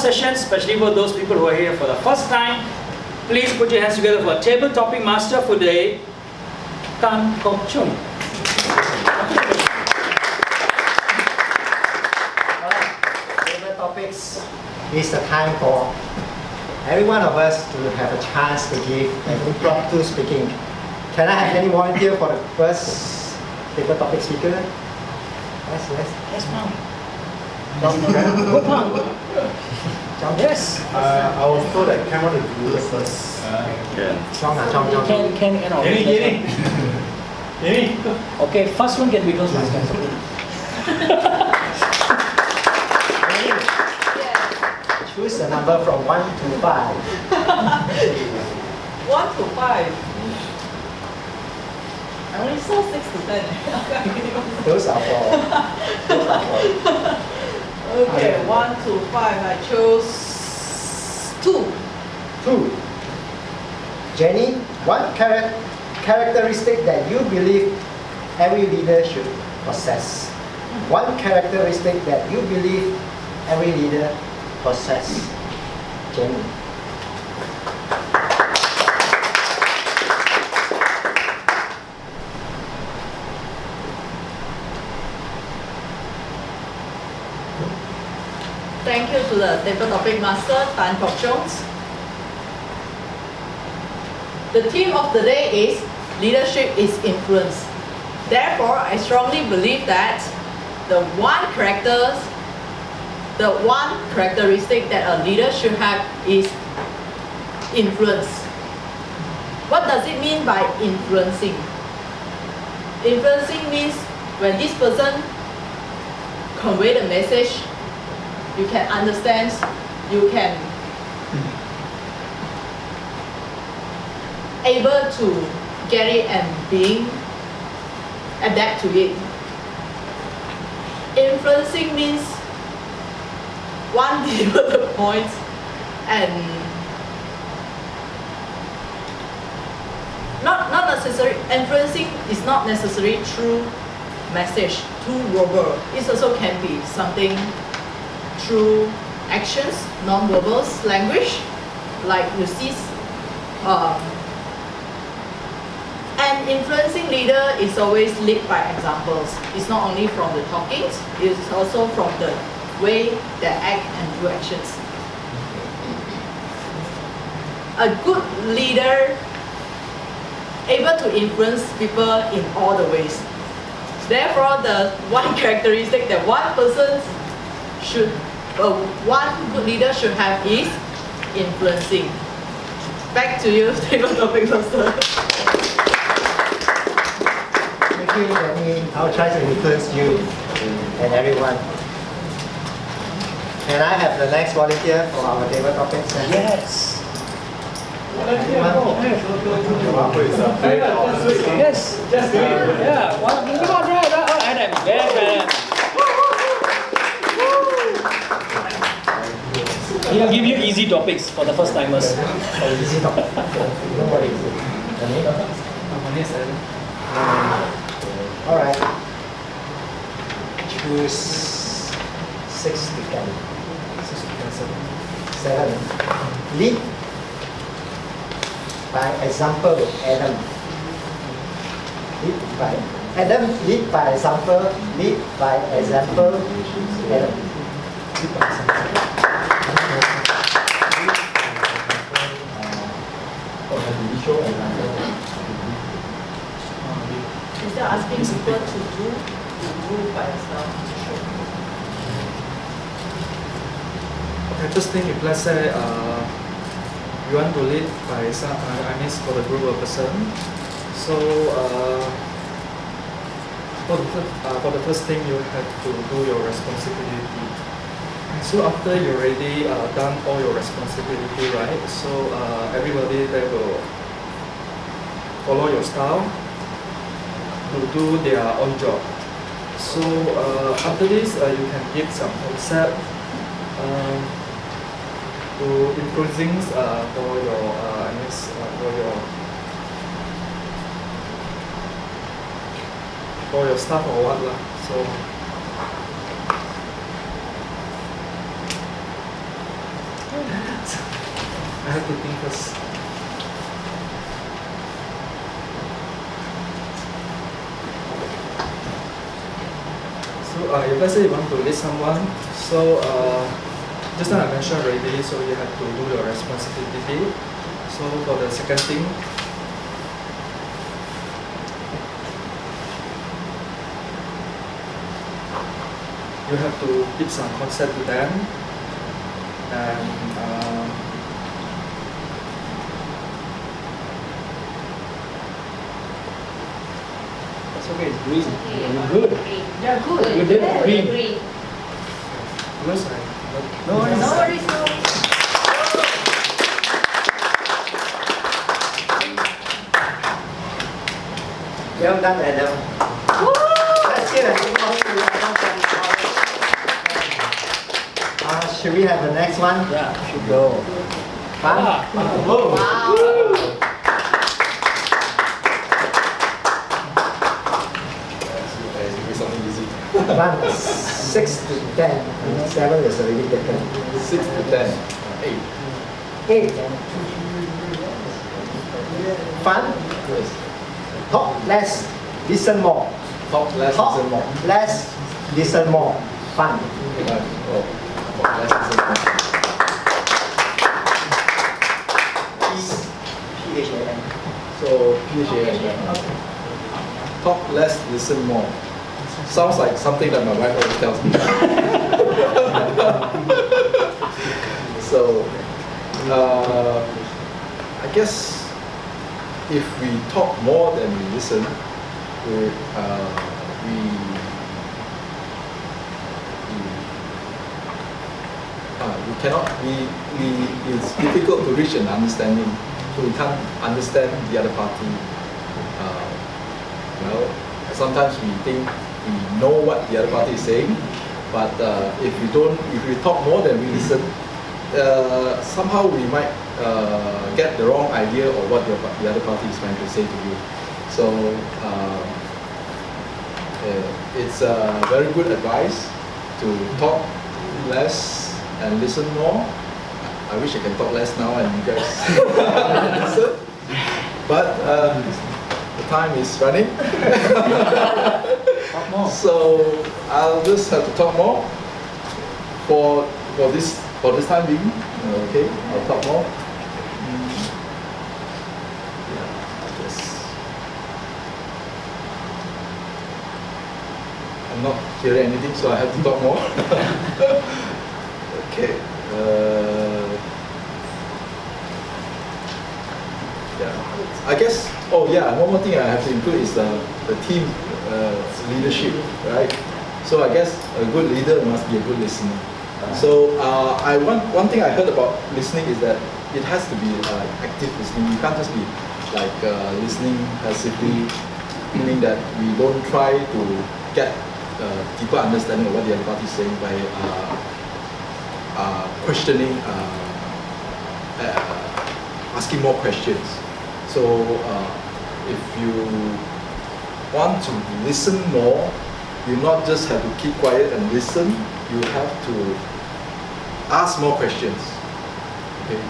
first session, especially for those people who are here for the first time, please put your hands together for table topic master for the day, Tan Kok Chung. Alright, table topics is the time for every one of us to have a chance to give an impromptu speaking. Can I have any volunteer for the first table topic speaker? Yes, ma'am. Yes. I was told that Cameron is do the first. Chong. Can Kenny. Okay, first one can be close last time. Choose a number from 1 to 5. 1 to 5. I only saw 6 to 10. Those are for. Okay, 1 to 5. I chose 2. 2. Jenny, what characteristic that you believe every leader should possess? One characteristic that you believe every leader possess. Jenny. Thank you to the table topic master, Tan Kok Chung. The theme of the day is leadership is influence. Therefore, I strongly believe that the one characteristic that a leader should have is influence. What does it mean by influencing? Influencing means when this person convey the message, you can understand, you can able to get it and being adapt to it. Influencing means one deliver the point and not necessary. Influencing is not necessary through message, through verbal. It also can be something through actions, non-verbal language, like you see. An influencing leader is always lead by examples. It's not only from the talkings, it's also from the way they act and do actions. A good leader able to influence people in all the ways. Therefore, the one characteristic that one good leader should have is influencing. Back to you, table topic master. Thank you, Jenny. I'll try to influence you and everyone. Can I have the next volunteer for our table topic session? Yes. Yes. Yeah. Come on, right? Adam. Yes. He'll give you easy topics for the first timers. Easy topic. Don't worry. All right. Choose 6 to 10. 7. Lead by example, Adam. Lead by Adam. Lead by example. Lead by example, Adam. Lead by example. Instead of asking people to do by yourself. Okay, first thing, if let's say you want to lead by some, for the group of person. So for the first thing, you have to do your responsibility. So after you already done all your responsibility, right? So everybody they will follow your style to do their own job. So after this, you can give some concept to influencing for your staff or what lah. So I have to think first. So if let's say you want to lead someone, so just now I mentioned already, so you have to do your responsibility. So for the second thing, you have to give some concept to them, and That's okay, it's green. Okay. You're good. Green. You're good. You did Yeah, green. green. because I No worries. No worries, no worries. Well done, Adam. Let's give a big round to Adam. Should we have the next one? Yeah, should go. Fun? Whoa. Wow. Something easy. Fun. 6 to 10. 7 is already taken. 6 to 10. 8. 8. Fun? Talk less, listen more. Talk less, Talk listen more. less, listen more. Fun. Oh, talk less, listen more. PHAN. So, PHAN. Talk less, listen more. Sounds like something that my wife always tells me. So, I guess if we talk more than we listen, we cannot. It's difficult to reach an understanding. So we can't understand the other party. Well, sometimes we think we know what the other party is saying, but if we talk more than we listen, somehow we might get the wrong idea of what the other party is trying to say to you. So it's very good advice to talk less and listen more. I wish I can talk less now and you guys listen. But the time is running. Talk more. So I'll just have to talk more for this time being. Okay, I'll talk more. Yeah, I guess I'm not hearing anything, so I have to talk more. Okay. Yeah, I guess. Oh yeah, one more thing I have to include is the team leadership, right? So I guess a good leader must be a good listener. So one thing I heard about listening is that it has to be active listening. You can't just be like listening passively, meaning that we don't try to get deeper understanding of what the other party is saying by questioning, asking more questions. So if you want to listen more, you not just have to keep quiet and listen, you have to ask more questions. Okay.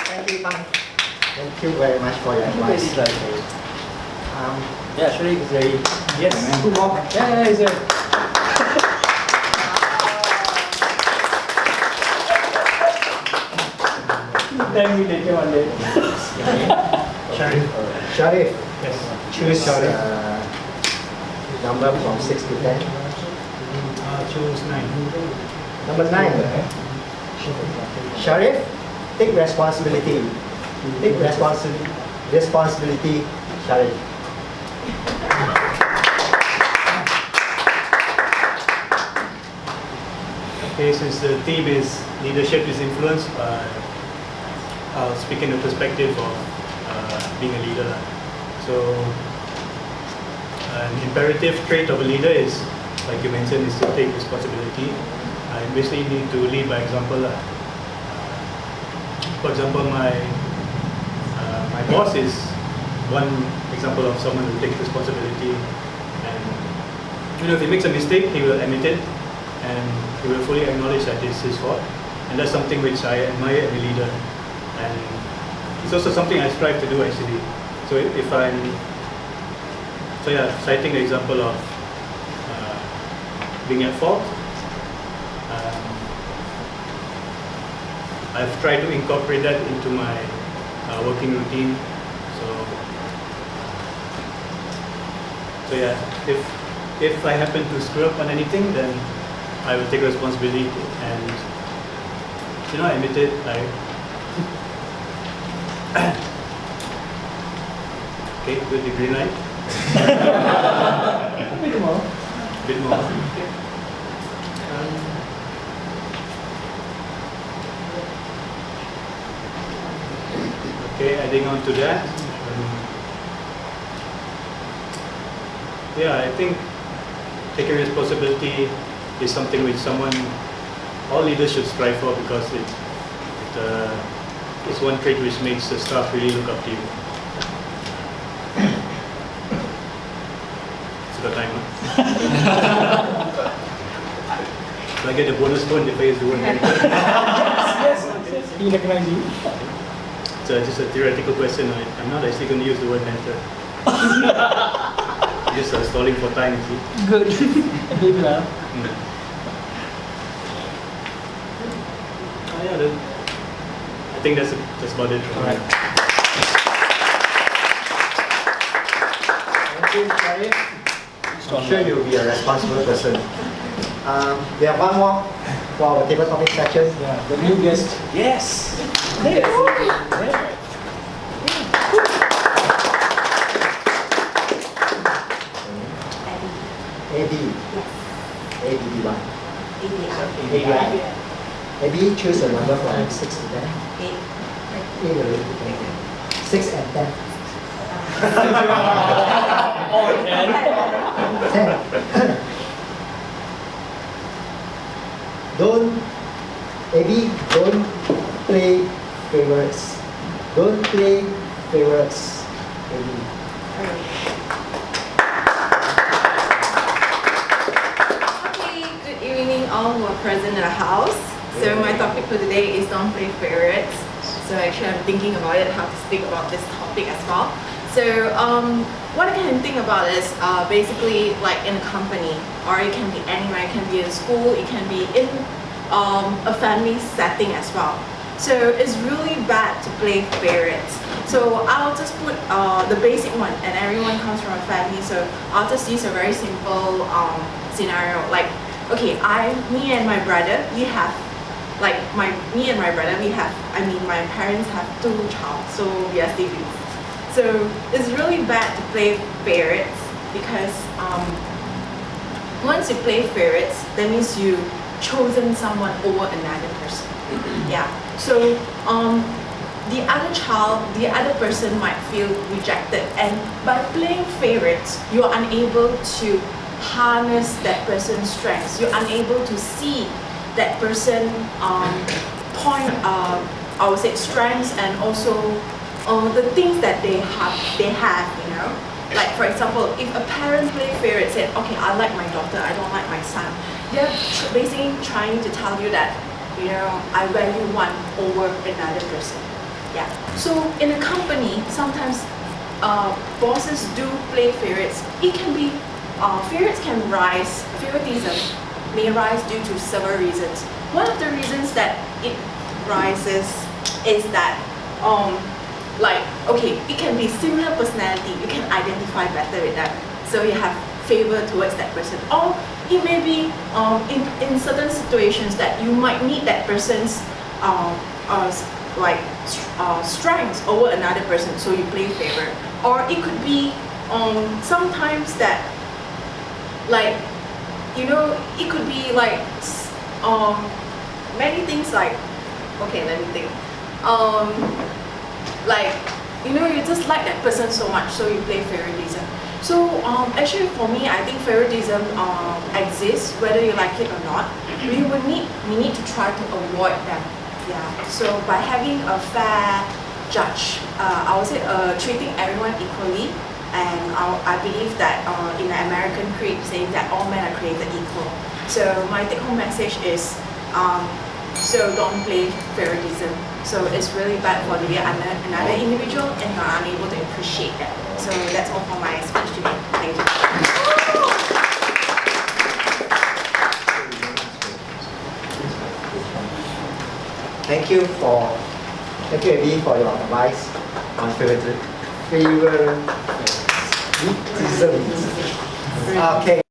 Thank you, Fun. Thank you very much for your advice. It's like, yeah, sure, it's very. Yes. Two more. Yeah, it's a. Tell me later one day. Sharif, Yes. choose Sharif. number from 6 to 10. Choose 9. Number 9. Sharif, take responsibility. Take responsibility, Sharif. Okay, since the theme is leadership is influence, I'll speak in the perspective of being a leader. So, an imperative trait of a leader is, like you mentioned, is to take responsibility. I basically need to lead by example. For example, my boss is one example of someone who takes responsibility, and if he makes a mistake, he will admit it and he will fully acknowledge that it's his fault. And that's something which I admire in a leader. And it's also something I strive to do actually. So if I'm, so yeah, citing the example of being at fault, I've tried to incorporate that into my working routine. So yeah, if I happen to screw up on anything, then I will take responsibility and admit it. Okay, good, the green light. A bit more. Bit more. Okay, adding on to that. Yeah, I think taking responsibility is something which all leaders should strive for, because it's one trait which makes the staff really look up to you. It's the time, huh? Do I get a bonus point if I use the word mentor? Yes. He recognizes you. It's just a theoretical question. I'm not actually going to use the word mentor. Just stalling for time, you see. Good. Good well. I think that's about it. Alright. Thank you, Sharif. I'm sure you'll be a responsible person. We have one more for our table topic section. Yeah, the new guest. Yes. There. AD. ADD1. ADI. Maybe choose a number from 6 to 10. 8. 8 already. 6 and 10. Or 10. 10. Don't play favorites. Don't play favorites. Okay, good evening all who are present in the house. So my topic for today is don't play favorites. So actually I'm thinking about it, how to speak about this topic as well. So what I can think about is basically like in a company, or it can be anywhere, it can be in school, it can be in a family setting as well. So it's really bad to play favorites. So I'll just put the basic one, and everyone comes from a family, so I'll just use a very simple scenario. Like, okay, me and my brother, we have, my parents have 2 children, so we are siblings. So it's really bad to play favorites, because once you play favorites, that means you chosen someone over another person. Yeah. So the other person might feel rejected, and by playing favorites, you are unable to harness that person's strengths. You're unable to see that person I would say strengths, and also the things that they have, Like for example, if a parent play favorite said, okay, I like my daughter, I don't like my son, they're basically trying to tell you that, I value one over another person. Yeah. So in a company, sometimes bosses do play favorites. It can be, favoritism may rise due to several reasons. One of the reasons that it rises is that, it can be similar personality, you can identify better with that, so you have favor towards that person. Or it may be in certain situations that you might need that person's strengths over another person, so you play favor. Or it could be sometimes that, it could be many things okay, let me think. You just like that person so much, so you play favoritism. So actually for me, I think favoritism exists whether you like it or not. We need to try to avoid them. Yeah. So by having a fair judge, I would say treating everyone equally, and I believe that in the American creed saying that all men are created equal. So my take-home message is, so don't play favoritism. So it's really bad for the another individual and you're unable to appreciate that. So that's all for my speech today. Thank you. Thank you, Abby, for your advice on favoritism. Okay.